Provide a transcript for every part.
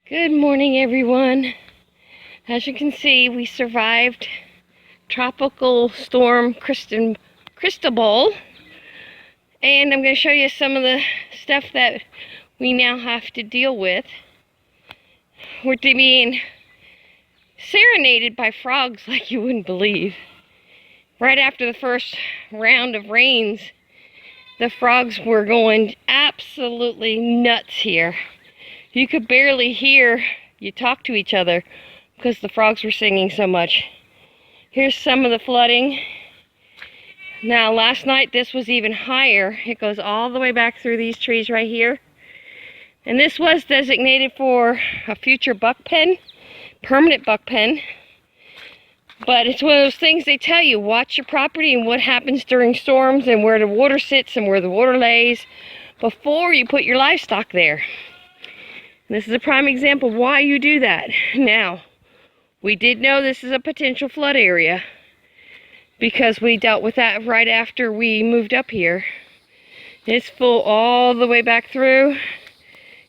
Good morning, everyone. As you can see, we survived Tropical Storm Cristobal, and I'm going to show you some of the stuff that we now have to deal with. We're being serenaded by frogs like you wouldn't believe. Right after the first round of rains, the frogs were going absolutely nuts here. You could barely hear you talk to each other because the frogs were singing so much. Here's some of the flooding. Now, last night this was even higher. It goes all the way back through these trees right here. And this was designated for a future buck pen, permanent buck pen. But it's one of those things they tell you, watch your property and what happens during storms and where the water sits and where the water lays before you put your livestock there. This is a prime example of why you do that. Now, we did know this is a potential flood area because we dealt with that right after we moved up here. It's full all the way back through.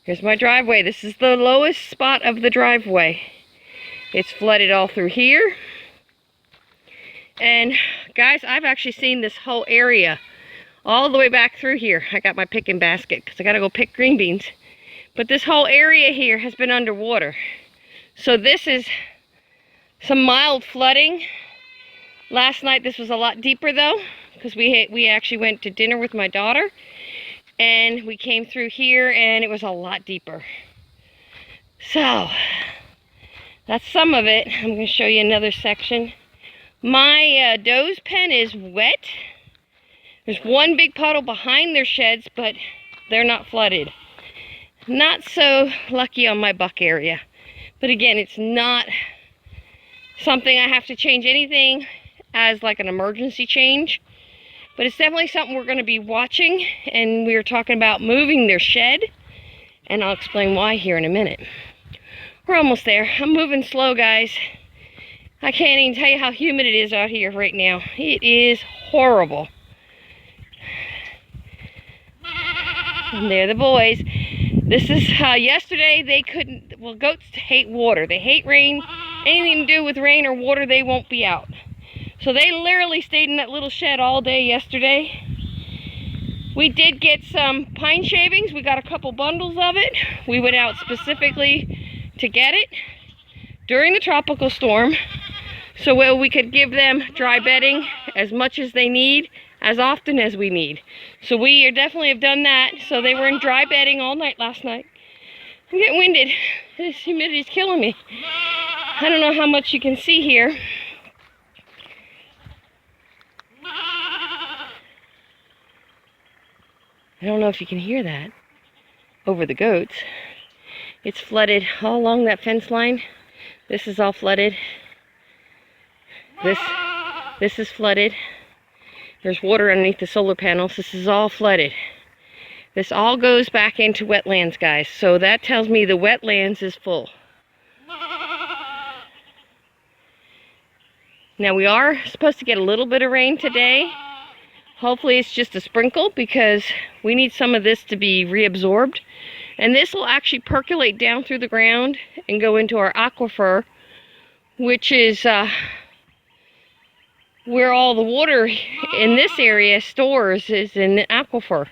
Here's my driveway. This is the lowest spot of the driveway. It's flooded all through here. And guys, I've actually seen this whole area all the way back through here. I got my picking basket because I got to go pick green beans. But this whole area here has been underwater. So this is some mild flooding. Last night this was a lot deeper though, because we actually went to dinner with my daughter and we came through here and it was a lot deeper. So that's some of it. I'm going to show you another section. My doe's pen is wet. There's one big puddle behind their sheds, but they're not flooded. Not so lucky on my buck area. But again, it's not something I have to change anything as like an emergency change. But it's definitely something we're going to be watching. And we were talking about moving their shed. And I'll explain why here in a minute. We're almost there. I'm moving slow, guys. I can't even tell you how humid it is out here right now. It is horrible. And there are the boys. This is yesterday they couldn't, well, goats hate water. They hate rain. Anything to do with rain or water, they won't be out. So they literally stayed in that little shed all day yesterday. We did get some pine shavings. We got a couple bundles of it. We went out specifically to get it during the tropical storm. So we could give them dry bedding as much as they need, as often as we need. So we definitely have done that. So they were in dry bedding all night last night. I'm getting winded. This humidity is killing me. I don't know how much you can see here. I don't know if you can hear that over the goats. It's flooded all along that fence line. This is all flooded. This is flooded. There's water underneath the solar panels. This is all flooded. This all goes back into wetlands, guys. So that tells me the wetlands is full. Now we are supposed to get a little bit of rain today. Hopefully it's just a sprinkle because we need some of this to be reabsorbed. And this will actually percolate down through the ground and go into our aquifer, which is where all the water in this area stores, is in the aquifer.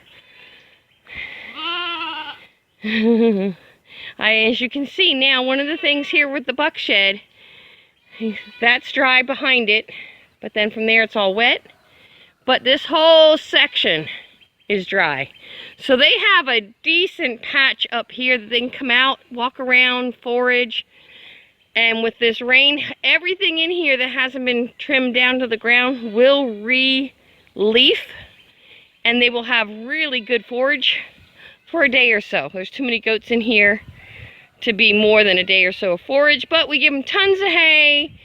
As you can see now, one of the things here with the buck shed, that's dry behind it, but then from there it's all wet. But this whole section is dry. So they have a decent patch up here that they can come out, walk around, forage. And with this rain, everything in here that hasn't been trimmed down to the ground will re-leaf. And they will have really good forage for a day or so. There's too many goats in here to be more than a day or so of forage. But we give them tons of hay.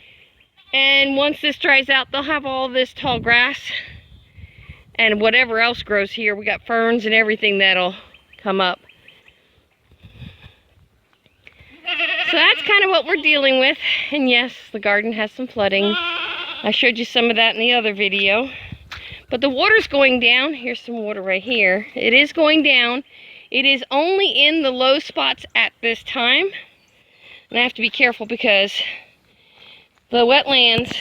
And once this dries out, they'll have all this tall grass. And whatever else grows here. We got ferns and everything that'll come up. So that's kind of what we're dealing with. And yes, the garden has some flooding. I showed you some of that in the other video. But the water's going down. Here's some water right here. It is going down. It is only in the low spots at this time. And I have to be careful because the wetlands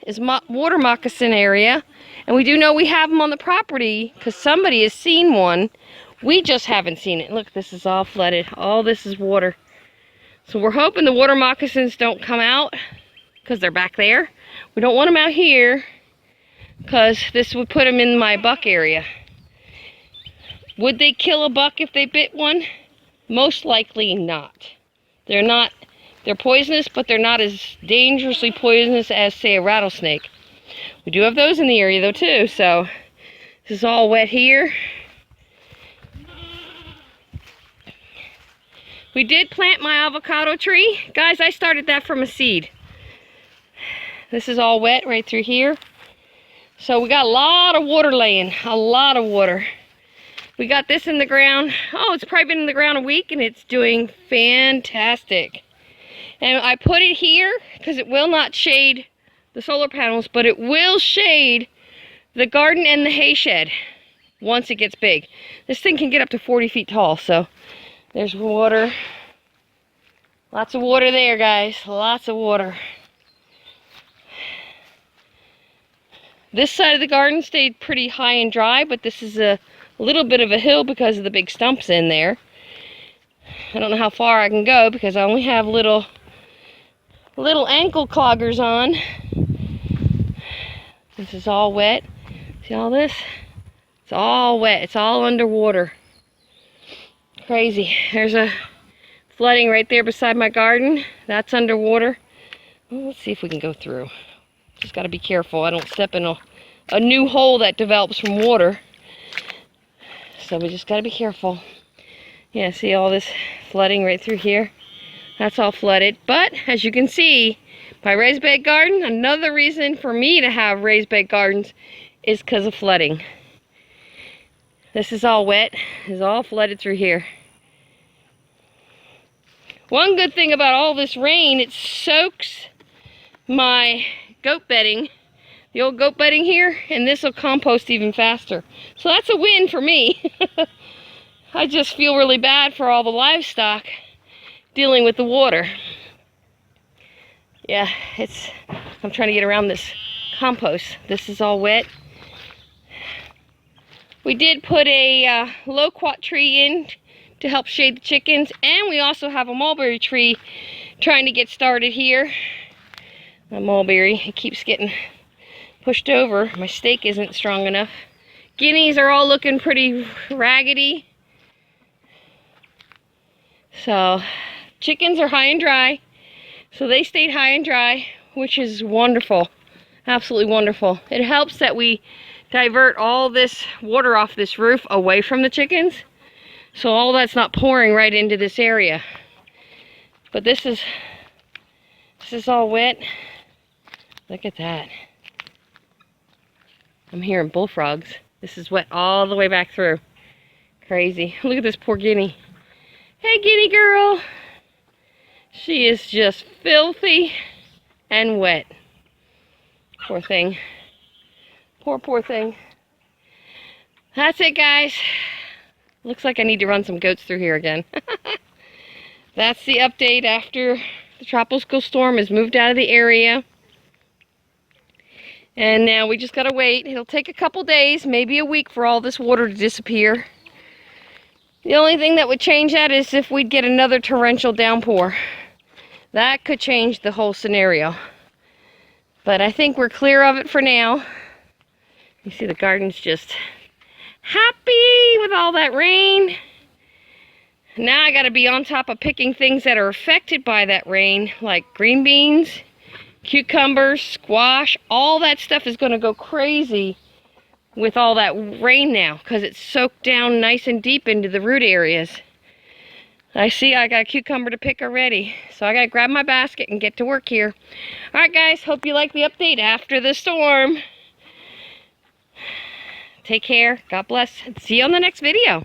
is water moccasin area. And we do know we have them on the property because somebody has seen one. We just haven't seen it. Look, this is all flooded. All this is water. So we're hoping the water moccasins don't come out because they're back there. We don't want them out here because this would put them in my buck area. Would they kill a buck if they bit one? Most likely not. They're poisonous, but they're not as dangerously poisonous as, say, a rattlesnake. We do have those in the area, though, too, so this is all wet here. We did plant my avocado tree. Guys, I started that from a seed. This is all wet right through here. So we got a lot of water laying, a lot of water. We got this in the ground. Oh, it's probably been in the ground a week, and it's doing fantastic. And I put it here because it will not shade the solar panels, but it will shade the garden and the hay shed once it gets big. This thing can get up to 40 feet tall, so there's water. Lots of water there, guys. Lots of water. This side of the garden stayed pretty high and dry, but this is a little bit of a hill because of the big stumps in there. I don't know how far I can go because I only have little ankle cloggers on. This is all wet. See all this? It's all wet. It's all underwater. Crazy. There's a flooding right there beside my garden. That's underwater. Well, let's see if we can go through. Just got to be careful. I don't step in a new hole that develops from water. So we just got to be careful. Yeah, see all this flooding right through here? That's all flooded. But as you can see, my raised bed garden, another reason for me to have raised bed gardens is because of flooding. This is all wet. It's all flooded through here. One good thing about all this rain, it soaks my goat bedding, the old goat bedding here, and this will compost even faster. So that's a win for me. I just feel really bad for all the livestock dealing with the water. Yeah, I'm trying to get around this compost. This is all wet. We did put a loquat tree in to help shade the chickens, and we also have a mulberry tree trying to get started here. My mulberry, it keeps getting pushed over. My stake isn't strong enough. Guineas are all looking pretty raggedy. So chickens are high and dry, so they stayed high and dry, which is wonderful, absolutely wonderful. It helps that we divert all this water off this roof away from the chickens, so all that's not pouring right into this area. But this is all wet. Look at that. I'm hearing bullfrogs. This is wet all the way back through. Crazy. Look at this poor guinea. Hey, guinea girl. She is just filthy and wet. Poor thing. Poor thing. That's it, guys. Looks like I need to run some goats through here again. That's the update after the tropical storm has moved out of the area. And now we just gotta wait. It'll take a couple days, maybe a week, for all this water to disappear. The only thing that would change that is if we'd get another torrential downpour. That could change the whole scenario. But I think we're clear of it for now. You see the garden's just happy with all that rain. Now I gotta be on top of picking things that are affected by that rain, like green beans, cucumbers, squash. All that stuff is gonna go crazy with all that rain now because it's soaked down nice and deep into the root areas. I see I got a cucumber to pick already, so I gotta grab my basket and get to work here. Alright guys, hope you like the update after the storm. Take care, God bless, and see you on the next video.